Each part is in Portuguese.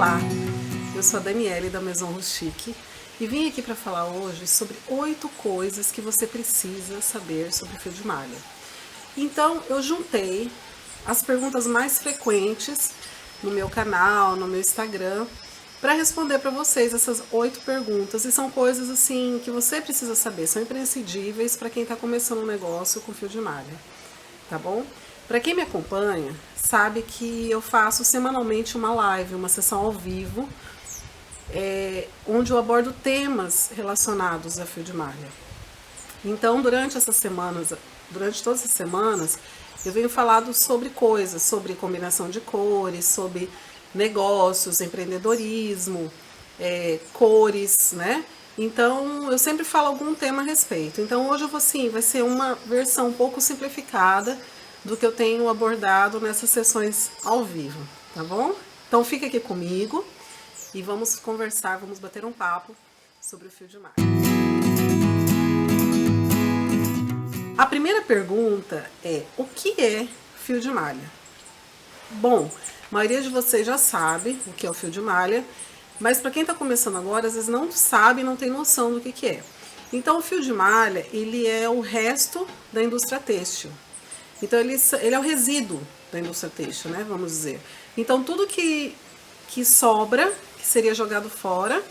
Olá, eu sou a Daniele da Maison Rustique e vim aqui para falar hoje sobre 8 coisas que você precisa saber sobre fio de malha. Então eu juntei as perguntas mais frequentes no meu canal, no meu Instagram, para responder para vocês essas 8 perguntas, e são coisas assim que você precisa saber, são imprescindíveis para quem está começando um negócio com fio de malha, tá bom? Para quem me acompanha, sabe que eu faço semanalmente uma live, uma sessão ao vivo, onde eu abordo temas relacionados a fio de malha. Então, durante todas as semanas, eu venho falando sobre coisas, sobre combinação de cores, sobre negócios, empreendedorismo, cores, né? Então, eu sempre falo algum tema a respeito. Então, hoje vai ser uma versão um pouco simplificada do que eu tenho abordado nessas sessões ao vivo, tá bom? Então, fica aqui comigo e vamos conversar, vamos bater um papo sobre o fio de malha. A primeira pergunta é: o que é fio de malha? Bom, a maioria de vocês já sabe o que é o fio de malha, mas para quem está começando agora, às vezes não sabe, não tem noção do que é. Então, o fio de malha, ele é o resto da indústria têxtil. Então, ele é o resíduo da indústria têxtil, né, vamos dizer. Então, tudo que sobra, que seria jogado fora,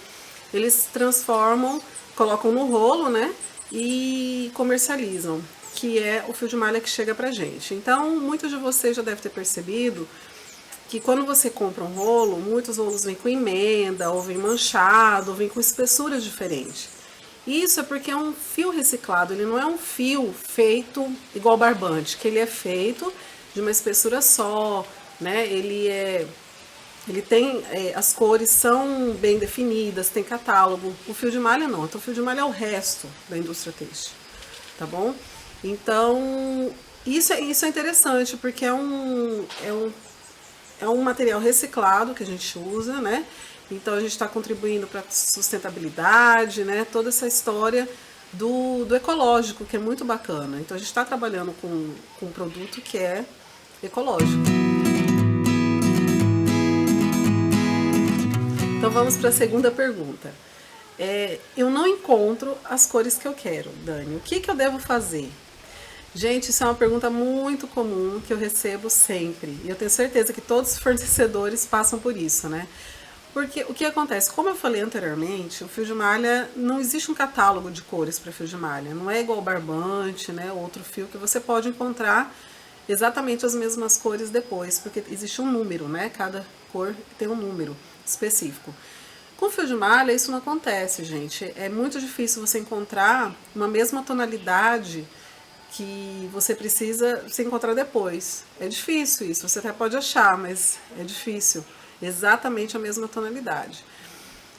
eles transformam, colocam no rolo, né, e comercializam, que é o fio de malha que chega pra gente. Então, muitos de vocês já devem ter percebido que quando você compra um rolo, muitos rolos vêm com emenda, ou vem manchado, ou vem com espessuras diferentes. Isso é porque é um fio reciclado, ele não é um fio feito igual barbante, que ele é feito de uma espessura só, né? Ele tem, as cores são bem definidas, tem catálogo. O fio de malha não, então o fio de malha é o resto da indústria têxtil, tá bom? Então, isso é interessante, porque é um material reciclado que a gente usa, né? Então a gente está contribuindo para a sustentabilidade, né? Toda essa história do ecológico, que é muito bacana. Então a gente está trabalhando com um produto que é ecológico. Então vamos para a segunda pergunta. Eu não encontro as cores que eu quero, Dani. O que eu devo fazer? Gente, isso é uma pergunta muito comum que eu recebo sempre. E eu tenho certeza que todos os fornecedores passam por isso, né? Porque o que acontece? Como eu falei anteriormente, o fio de malha, não existe um catálogo de cores para fio de malha. Não é igual o barbante, né? Outro fio que você pode encontrar exatamente as mesmas cores depois, porque existe um número, né? Cada cor tem um número específico. Com fio de malha, isso não acontece, gente. É muito difícil você encontrar uma mesma tonalidade que você precisa se encontrar depois. É difícil isso, você até pode achar, mas é difícil. Exatamente a mesma tonalidade.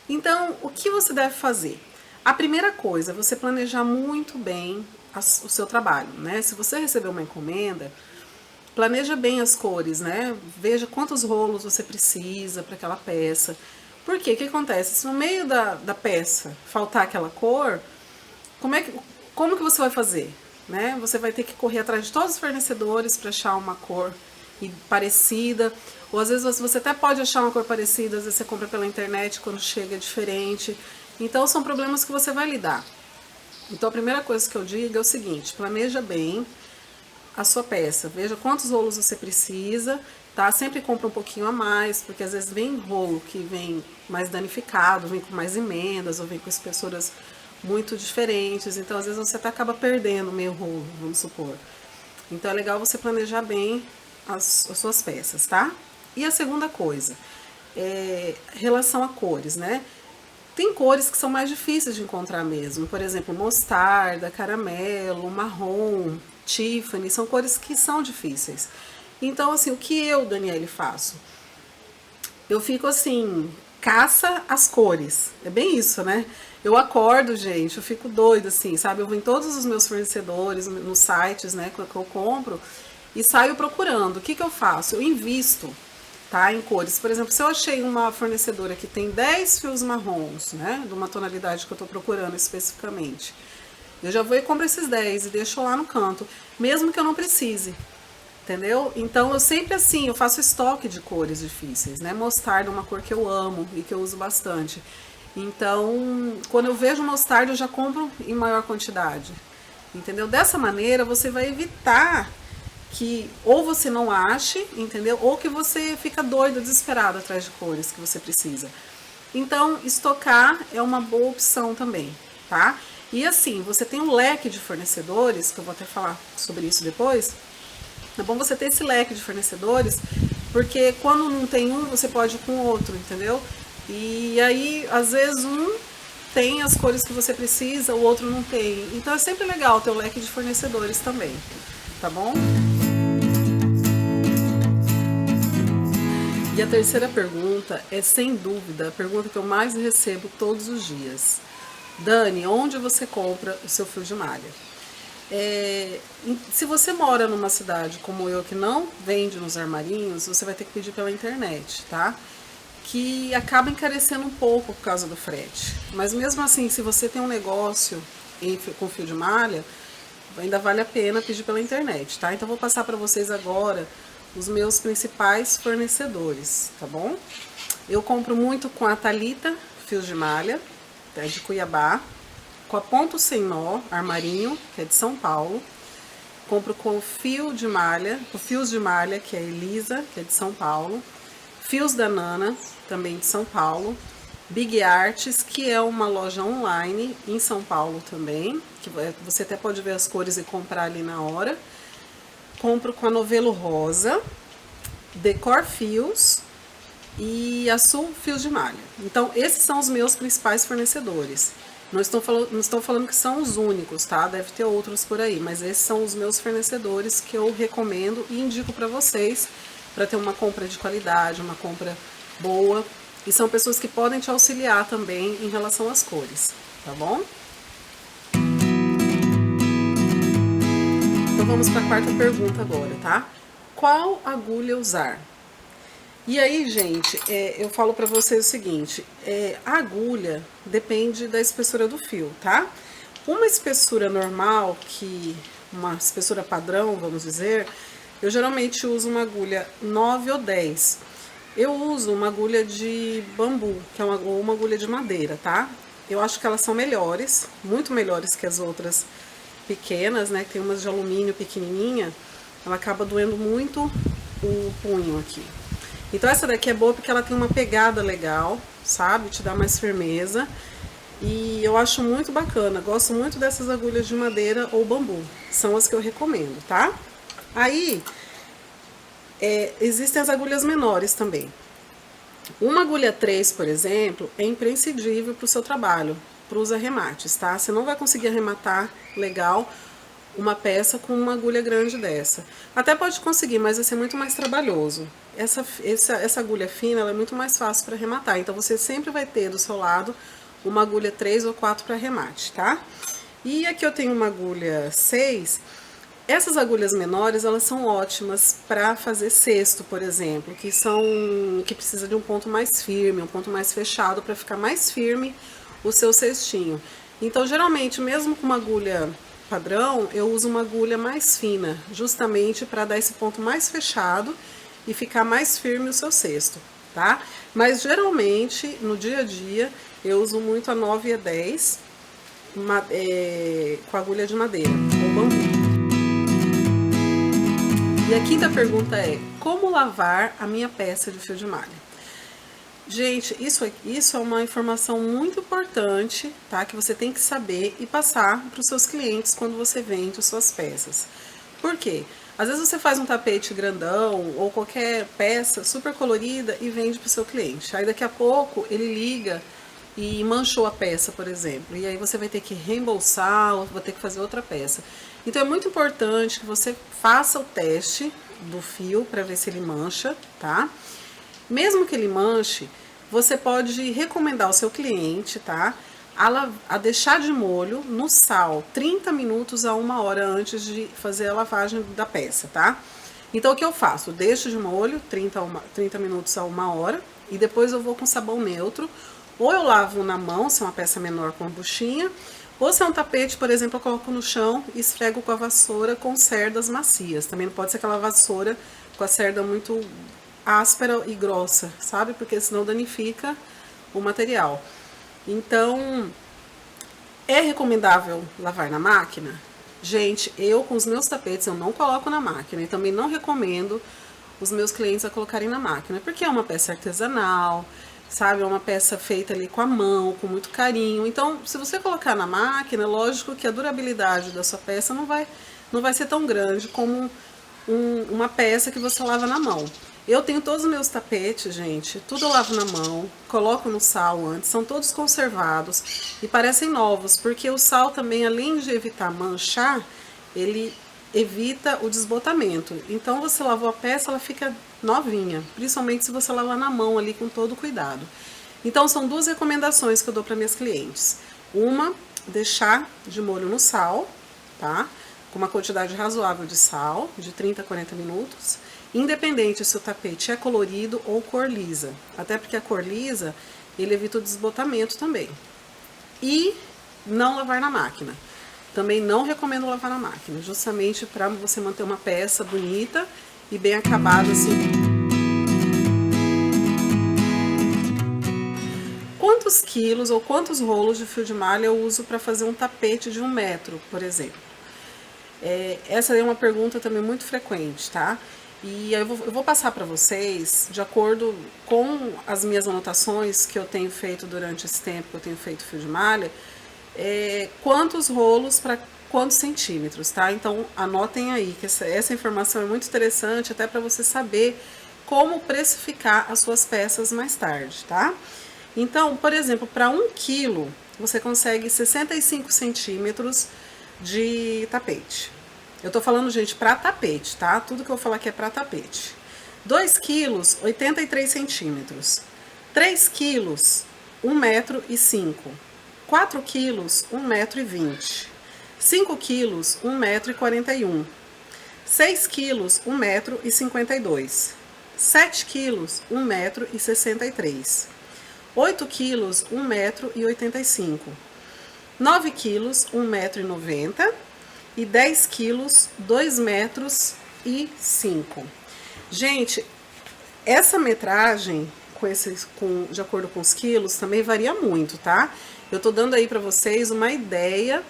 Então, o que você deve fazer? A primeira coisa é você planejar muito bem o seu trabalho, né? Se você receber uma encomenda, planeja bem as cores, né? Veja quantos rolos você precisa para aquela peça. Por quê? O que acontece? Se no meio da peça faltar aquela cor, como que você vai fazer? Né? Você vai ter que correr atrás de todos os fornecedores para achar uma cor parecida, ou às vezes você até pode achar uma cor parecida, às vezes você compra pela internet, quando chega é diferente. Então são problemas que você vai lidar. Então a primeira coisa que eu digo é o seguinte: planeja bem a sua peça, veja quantos rolos você precisa, tá? Sempre compra um pouquinho a mais, porque às vezes vem rolo que vem mais danificado, vem com mais emendas, ou vem com espessuras muito diferentes, então às vezes você até acaba perdendo meio rolo, vamos supor. Então é legal você planejar bem as suas peças, tá? E a segunda coisa, relação a cores, né? Tem cores que são mais difíceis de encontrar mesmo, por exemplo, mostarda, caramelo, marrom, Tiffany, são cores que são difíceis. Então, assim, o que eu, Daniele, faço? Eu fico assim, caça as cores, é bem isso, né? Eu acordo, gente, eu fico doida, assim, sabe? Eu vou em todos os meus fornecedores, nos sites, né, que eu compro, e saio procurando. O que eu faço? Eu invisto, tá, em cores. Por exemplo, se eu achei uma fornecedora que tem 10 fios marrons, né, de uma tonalidade que eu tô procurando especificamente, eu já vou e compro esses 10 e deixo lá no canto, mesmo que eu não precise. entendeu? Então eu sempre assim, eu faço estoque de cores difíceis, né? Mostarda é uma cor que eu amo e que eu uso bastante. Então, quando eu vejo mostarda, eu já compro em maior quantidade, entendeu? Dessa maneira, você vai evitar que ou você não ache, entendeu? Ou que você fica doido, desesperado atrás de cores que você precisa. Então, estocar é uma boa opção também, tá? E assim, você tem um leque de fornecedores, que eu vou até falar sobre isso depois. É bom você ter esse leque de fornecedores, porque quando não tem um, você pode ir com o outro, entendeu? E aí, às vezes, um tem as cores que você precisa, o outro não tem. Então é sempre legal ter o leque de fornecedores também, tá bom? E a terceira pergunta é, sem dúvida, a pergunta que eu mais recebo todos os dias. Dani, onde você compra o seu fio de malha? Se você mora numa cidade como eu, que não vende nos armarinhos, você vai ter que pedir pela internet, tá? Que acaba encarecendo um pouco por causa do frete. Mas mesmo assim, se você tem um negócio com fio de malha, ainda vale a pena pedir pela internet, tá? Então vou passar para vocês agora os meus principais fornecedores, tá bom? Eu compro muito com a Thalita Fios de Malha, é de Cuiabá, com a Ponto Sem Nó, Armarinho, que é de São Paulo. Compro com o Fio de Malha, o Fios de Malha, que é Elisa, que é de São Paulo. Fios da Nana, também de São Paulo. Big Arts, que é uma loja online em São Paulo também, que você até pode ver as cores e comprar ali na hora. Compro com a Novelo Rosa, Decor Fios e a Sul Fios de Malha. Então, esses são os meus principais fornecedores. Não estou falando que são os únicos, tá? Deve ter outros por aí, mas esses são os meus fornecedores que eu recomendo e indico para vocês, para ter uma compra de qualidade, uma compra boa. E são pessoas que podem te auxiliar também em relação às cores, tá bom? Então vamos para a quarta pergunta agora, tá? Qual agulha usar? E aí, gente, eu falo para vocês o seguinte, a agulha depende da espessura do fio, tá? Uma espessura normal, uma espessura padrão, vamos dizer, eu geralmente uso uma agulha 9 ou 10. Eu uso uma agulha de bambu, que é uma agulha de madeira, tá? Eu acho que elas são melhores, muito melhores que as outras pequenas, né? Tem umas de alumínio pequenininha, ela acaba doendo muito o punho aqui. Então essa daqui é boa porque ela tem uma pegada legal, sabe? Te dá mais firmeza. E eu acho muito bacana, gosto muito dessas agulhas de madeira ou bambu. São as que eu recomendo, tá? Aí, existem as agulhas menores também. Uma agulha 3, por exemplo, é imprescindível para o seu trabalho, para os arremates, tá? Você não vai conseguir arrematar legal uma peça com uma agulha grande dessa. Até pode conseguir, mas vai ser muito mais trabalhoso. Essa agulha fina, ela é muito mais fácil para arrematar. Então você sempre vai ter do seu lado uma agulha 3 ou 4 para arremate, tá? E aqui eu tenho uma agulha 6. Essas agulhas menores, elas são ótimas para fazer cesto, por exemplo, que precisa de um ponto mais firme, um ponto mais fechado para ficar mais firme o seu cestinho. Então, geralmente, mesmo com uma agulha padrão, eu uso uma agulha mais fina, justamente para dar esse ponto mais fechado e ficar mais firme o seu cesto, tá? Mas geralmente, no dia a dia, eu uso muito a 9 e a 10 com agulha de madeira ou bambu. E a quinta pergunta é: como lavar a minha peça de fio de malha? Gente, isso é uma informação muito importante, tá? Que você tem que saber e passar para os seus clientes quando você vende as suas peças. Por quê? Às vezes você faz um tapete grandão ou qualquer peça super colorida e vende para o seu cliente. Aí daqui a pouco ele liga e manchou a peça, por exemplo. E aí você vai ter que reembolsar ou vai ter que fazer outra peça. Então é muito importante que você faça o teste do fio para ver se ele mancha, tá? Mesmo que ele manche, você pode recomendar ao seu cliente, tá? A deixar de molho no sal 30 minutos a 1 hora antes de fazer a lavagem da peça, tá? Então o que eu faço? Deixo de molho 30 minutos a 1 hora e depois eu vou com sabão neutro. Ou eu lavo na mão, se é uma peça menor com a buchinha, Ou se é um tapete, por exemplo, eu coloco no chão e esfrego com a vassoura com cerdas macias. Também não pode ser aquela vassoura com a cerda muito áspera e grossa, sabe? Porque senão danifica o material. Então, é recomendável lavar na máquina? Gente, eu com os meus tapetes eu não coloco na máquina e também não recomendo os meus clientes a colocarem na máquina, porque é uma peça artesanal, sabe? É uma peça feita ali com a mão, com muito carinho. Então, se você colocar na máquina, lógico que a durabilidade da sua peça não vai ser tão grande como uma peça que você lava na mão. Eu tenho todos os meus tapetes, gente, tudo eu lavo na mão, coloco no sal antes, são todos conservados e parecem novos, porque o sal também, além de evitar manchar, ele evita o desbotamento. Então você lavou a peça, ela fica novinha, principalmente se você lavar na mão ali com todo cuidado. Então são duas recomendações que eu dou para minhas clientes. Uma, deixar de molho no sal, tá? Com uma quantidade razoável de sal, de 30 a 40 minutos, independente se o tapete é colorido ou cor lisa, até porque a cor lisa, ele evita o desbotamento também. E não lavar na máquina. Também não recomendo lavar na máquina, justamente para você manter uma peça bonita e bem acabada assim. Quantos quilos ou quantos rolos de fio de malha eu uso para fazer um tapete de 1 metro, por exemplo? Essa é uma pergunta também muito frequente, tá? E eu vou passar para vocês, de acordo com as minhas anotações que eu tenho feito durante esse tempo que eu tenho feito fio de malha, quantos rolos para quantos centímetros, tá? Então anotem aí, que essa informação é muito interessante até para você saber como precificar as suas peças mais tarde, tá? Então, por exemplo, para 1 quilo, você consegue 65 centímetros de tapete. Eu tô falando, gente, para tapete, tá? Tudo que eu vou falar aqui é para tapete. 2 quilos, 83 centímetros. 3 quilos, 1,05 metro. 4 quilos, 1,20 metro. 5 quilos, 1,41 metro. 6 quilos, 1,52 metro. 7 quilos, 1,63 metro. 8 quilos, 1,85 metro. 9 quilos, 1,90 metro. E 10 quilos, 2,05 metros. Gente, essa metragem, de acordo com os quilos, também varia muito, tá? Eu tô dando aí pra vocês uma ideia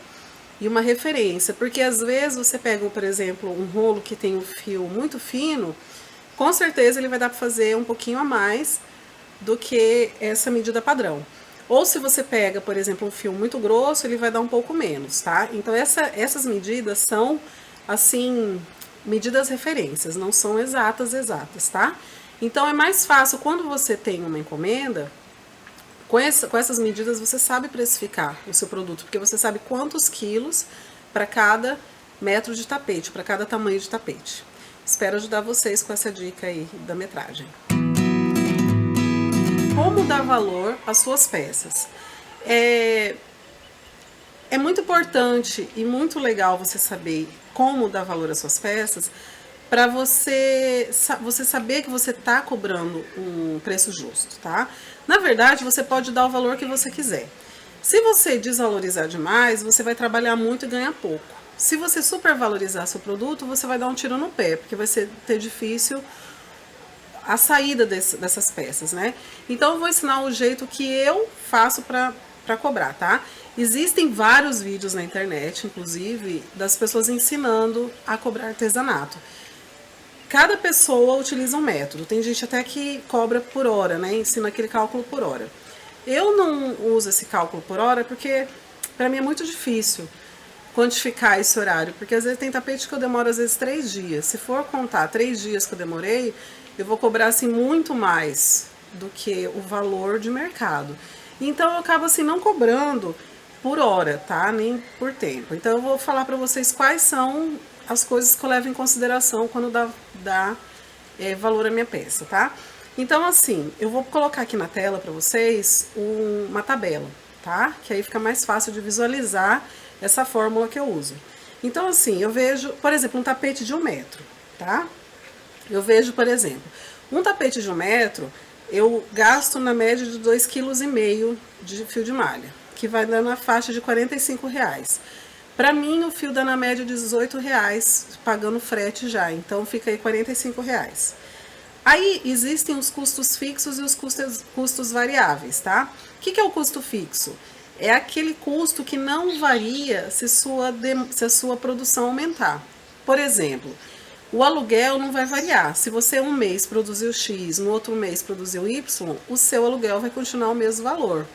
e uma referência, porque às vezes você pega, por exemplo, um rolo que tem um fio muito fino, com certeza ele vai dar pra fazer um pouquinho a mais do que essa medida padrão. Ou se você pega, por exemplo, um fio muito grosso, ele vai dar um pouco menos, tá? Então essas medidas são, assim, medidas referências, não são exatas, tá? Então é mais fácil, quando você tem uma encomenda, com essas medidas você sabe precificar o seu produto, porque você sabe quantos quilos para cada metro de tapete, para cada tamanho de tapete. Espero ajudar vocês com essa dica aí da metragem. Como dar valor às suas peças? É muito importante e muito legal você saber como dar valor às suas peças, para você saber que você está cobrando um preço justo, tá? Na verdade, você pode dar o valor que você quiser. Se você desvalorizar demais, você vai trabalhar muito e ganhar pouco. Se você supervalorizar seu produto, você vai dar um tiro no pé, porque vai ter difícil a saída dessas peças, né? Então eu vou ensinar o jeito que eu faço para cobrar, tá? Existem vários vídeos na internet, inclusive, das pessoas ensinando a cobrar artesanato. Cada pessoa utiliza um método. Tem gente até que cobra por hora, né? Ensina aquele cálculo por hora. Eu não uso esse cálculo por hora porque para mim é muito difícil quantificar esse horário, porque às vezes tem tapete que eu demoro às vezes 3 dias. Se for contar 3 dias que eu demorei, eu vou cobrar assim muito mais do que o valor de mercado. Então eu acabo assim não cobrando por hora, tá? Nem por tempo. Então eu vou falar para vocês quais são as coisas que eu levo em consideração quando dá valor à minha peça, tá? Então assim, eu vou colocar aqui na tela para vocês uma tabela, tá? Que aí fica mais fácil de visualizar essa fórmula que eu uso. Então assim, eu vejo, por exemplo, um tapete de 1 metro, tá? Eu vejo, por exemplo, um tapete de 1 metro, eu gasto na média de 2,5 kg de fio de malha, que vai dar na faixa de R$ 45. Para mim, o fio dá na média de R$ 18, pagando frete já. Então, fica aí R$ 45. Aí, existem os custos fixos e os custos variáveis, tá? O que é o custo fixo? É aquele custo que não varia se a sua produção aumentar. Por exemplo, o aluguel não vai variar. Se você um mês produziu X, no outro mês produziu Y, o seu aluguel vai continuar o mesmo valor.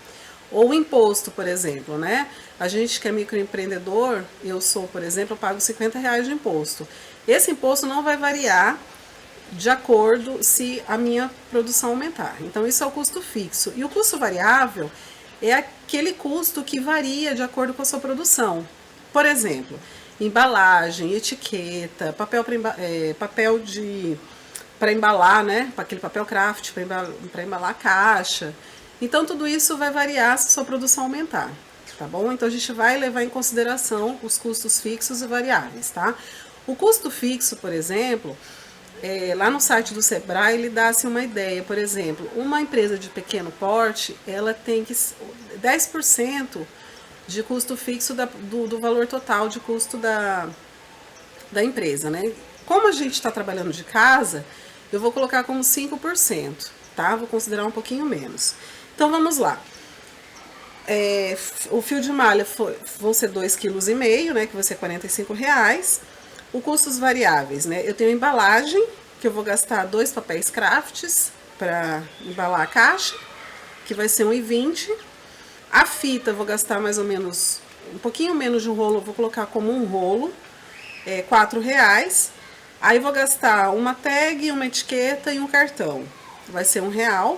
Ou o imposto, por exemplo, né? A gente que é microempreendedor, eu sou, por exemplo, eu pago R$ 50 de imposto. Esse imposto não vai variar de acordo se a minha produção aumentar. Então, isso é o custo fixo. E o custo variável é aquele custo que varia de acordo com a sua produção. Por exemplo, embalagem, etiqueta, papel para embalar, né? Aquele papel craft para embalar a caixa. Então, tudo isso vai variar se a sua produção aumentar, tá bom? Então, a gente vai levar em consideração os custos fixos e variáveis, tá? O custo fixo, por exemplo, lá no site do Sebrae, ele dá assim, uma ideia. Por exemplo, uma empresa de pequeno porte, ela tem que 10% de custo fixo do valor total de custo da empresa, né? Como a gente está trabalhando de casa, eu vou colocar como 5%, tá? Vou considerar um pouquinho menos. Então, vamos lá. O fio de malha vão ser 2,5 kg, né? Que vai ser R$ 45. Os custos variáveis, né? Eu tenho embalagem, que eu vou gastar 2 papéis crafts para embalar a caixa, que vai ser R$ 1,20. A fita eu vou gastar mais ou menos, um pouquinho menos de um rolo, eu vou colocar como um rolo, R$ 4. Aí vou gastar uma tag, uma etiqueta e um cartão, vai ser R$ 1.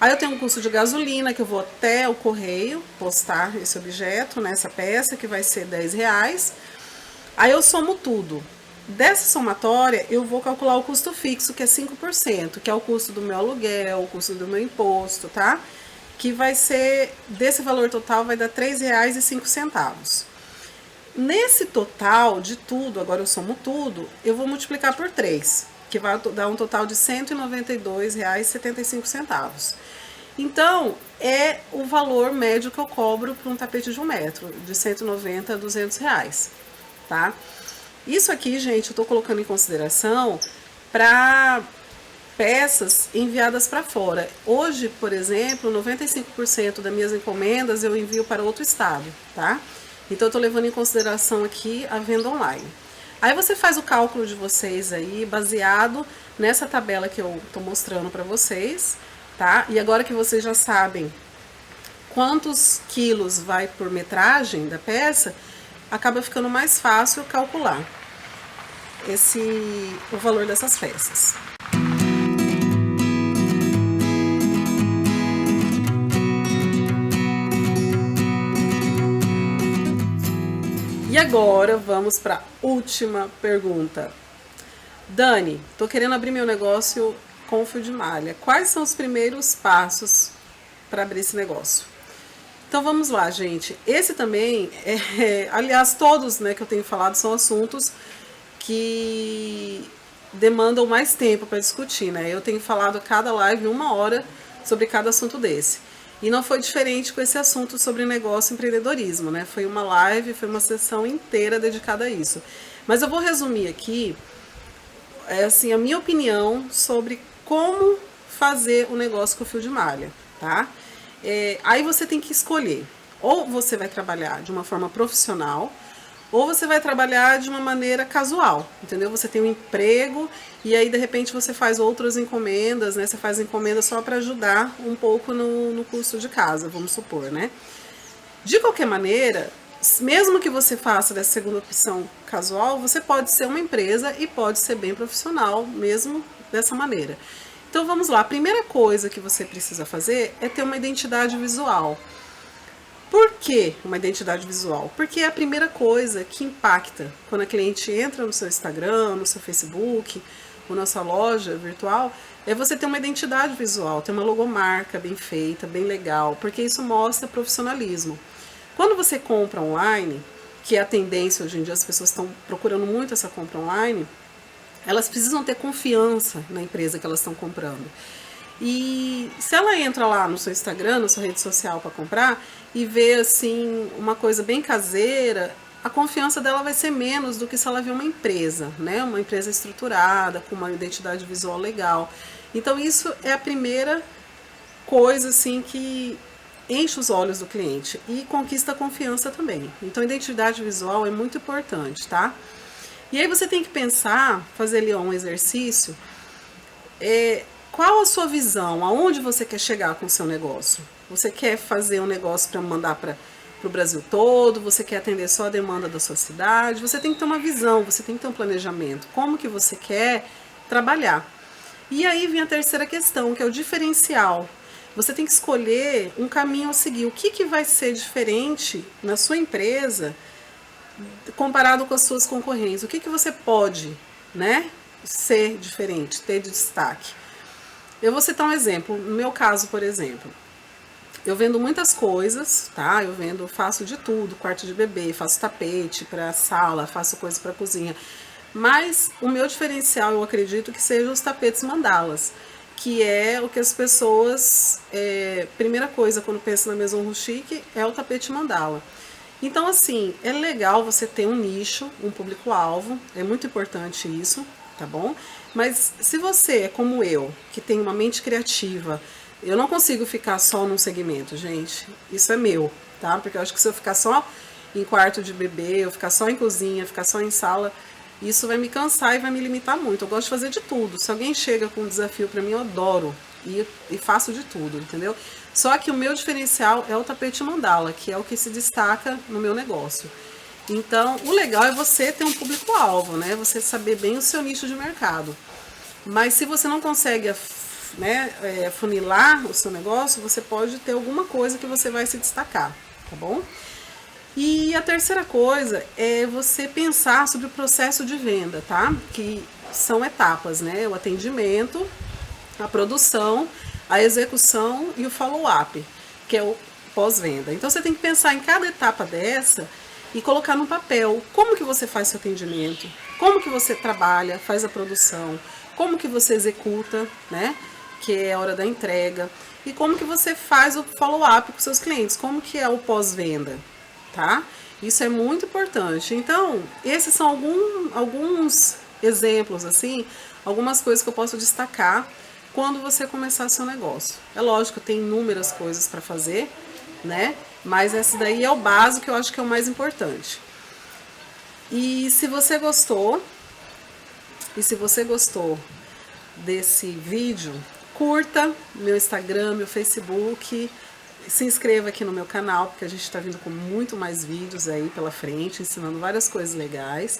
Aí eu tenho um custo de gasolina, que eu vou até o correio postar esse objeto, né, essa peça, que vai ser R$ 10. Aí eu somo tudo. Dessa somatória, eu vou calcular o custo fixo, que é 5%, que é o custo do meu aluguel, o custo do meu imposto, tá? Que vai ser, desse valor total, vai dar R$ 3,05. Nesse total de tudo, agora eu somo tudo, eu vou multiplicar por 3, que vai dar um total de R$ 192,75. Então, é o valor médio que eu cobro por um tapete de 1 metro, de 190 a R$ 200, tá? Isso aqui, gente, eu tô colocando em consideração para peças enviadas para fora. Hoje, por exemplo, 95% das minhas encomendas eu envio para outro estado, tá? Então, eu tô levando em consideração aqui a venda online. Aí você faz o cálculo de vocês aí, baseado nessa tabela que eu tô mostrando para vocês, tá? E agora que vocês já sabem quantos quilos vai por metragem da peça, acaba ficando mais fácil calcular o valor dessas peças. E agora vamos para a última pergunta. Dani, tô querendo abrir meu negócio com fio de malha. Quais são os primeiros passos para abrir esse negócio? Então vamos lá, gente. Esse também, aliás, todos, né, que eu tenho falado são assuntos que demandam mais tempo para discutir, né? Eu tenho falado cada live 1 hora sobre cada assunto desse. E não foi diferente com esse assunto sobre negócio e empreendedorismo, né? Foi uma live, foi uma sessão inteira dedicada a isso. Mas eu vou resumir aqui, assim, a minha opinião sobre como fazer o negócio com o fio de malha, tá? Aí você tem que escolher, ou você vai trabalhar de uma forma profissional, ou você vai trabalhar de uma maneira casual, entendeu? Você tem um emprego e aí de repente você faz outras encomendas, né? Você faz encomenda só para ajudar um pouco no custo de casa, vamos supor, né? De qualquer maneira, mesmo que você faça dessa segunda opção casual, você pode ser uma empresa e pode ser bem profissional, mesmo dessa maneira. Então vamos lá, a primeira coisa que você precisa fazer é ter uma identidade visual. Por que uma identidade visual? Porque é a primeira coisa que impacta quando a cliente entra no seu Instagram, no seu Facebook, ou na sua loja virtual, é você ter uma identidade visual, ter uma logomarca bem feita, bem legal, porque isso mostra profissionalismo. Quando você compra online, que é a tendência hoje em dia, as pessoas estão procurando muito essa compra online, elas precisam ter confiança na empresa que elas estão comprando. E se ela entra lá no seu Instagram, na sua rede social para comprar e vê assim uma coisa bem caseira, a confiança dela vai ser menos do que se ela vê uma empresa, né? Uma empresa estruturada, com uma identidade visual legal. Então isso é a primeira coisa assim que enche os olhos do cliente e conquista a confiança também. Então, identidade visual é muito importante, tá? E aí você tem que pensar, fazer ali um exercício, qual a sua visão, aonde você quer chegar com o seu negócio? Você quer fazer um negócio para mandar para o Brasil todo? Você quer atender só a demanda da sua cidade? Você tem que ter uma visão, você tem que ter um planejamento. Como que você quer trabalhar? E aí vem a terceira questão, que é o diferencial. Você tem que escolher um caminho a seguir. O que vai ser diferente na sua empresa comparado com as suas concorrentes? O que você pode, né, ser diferente, ter de destaque? Eu vou citar um exemplo. No meu caso, por exemplo, eu vendo muitas coisas, tá? Faço de tudo, quarto de bebê, faço tapete para sala, faço coisa para cozinha. Mas o meu diferencial, eu acredito que seja os tapetes mandalas, que é o que as pessoas, primeira coisa quando pensa na Maison Rustique é o tapete mandala. Então assim, é legal você ter um nicho, um público-alvo, é muito importante isso, tá bom? Mas se você é como eu, que tem uma mente criativa, eu não consigo ficar só num segmento, gente, isso é meu, tá? Porque eu acho que se eu ficar só em quarto de bebê, eu ficar só em cozinha, ficar só em sala, isso vai me cansar e vai me limitar muito. Eu gosto de fazer de tudo. Se alguém chega com um desafio para mim, eu adoro e faço de tudo, entendeu? Só que o meu diferencial é o tapete mandala, que é o que se destaca no meu negócio. Então, o legal é você ter um público-alvo, né? Você saber bem o seu nicho de mercado. Mas se você não consegue, né, funilar o seu negócio, você pode ter alguma coisa que você vai se destacar, tá bom? E a terceira coisa é você pensar sobre o processo de venda, tá? Que são etapas, né? O atendimento, a produção, a execução e o follow-up, que é o pós-venda. Então você tem que pensar em cada etapa dessa e colocar no papel como que você faz seu atendimento, como que você trabalha, faz a produção, como que você executa, né? Que é a hora da entrega, e como que você faz o follow-up com seus clientes, como que é o pós-venda. Tá? Isso é muito importante. Então, esses são alguns exemplos, assim, algumas coisas que eu posso destacar quando você começar seu negócio. É lógico, tem inúmeras coisas para fazer, né? Mas esse daí é o básico que eu acho que é o mais importante. E se você gostou, desse vídeo, curta meu Instagram, meu Facebook. Se inscreva aqui no meu canal, porque a gente está vindo com muito mais vídeos aí pela frente, ensinando várias coisas legais.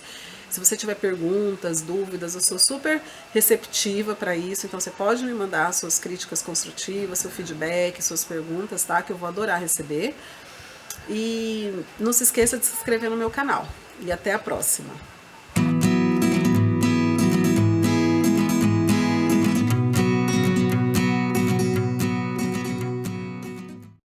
Se você tiver perguntas, dúvidas, eu sou super receptiva para isso, então você pode me mandar suas críticas construtivas, seu feedback, suas perguntas, tá? Que eu vou adorar receber. E não se esqueça de se inscrever no meu canal. E até a próxima!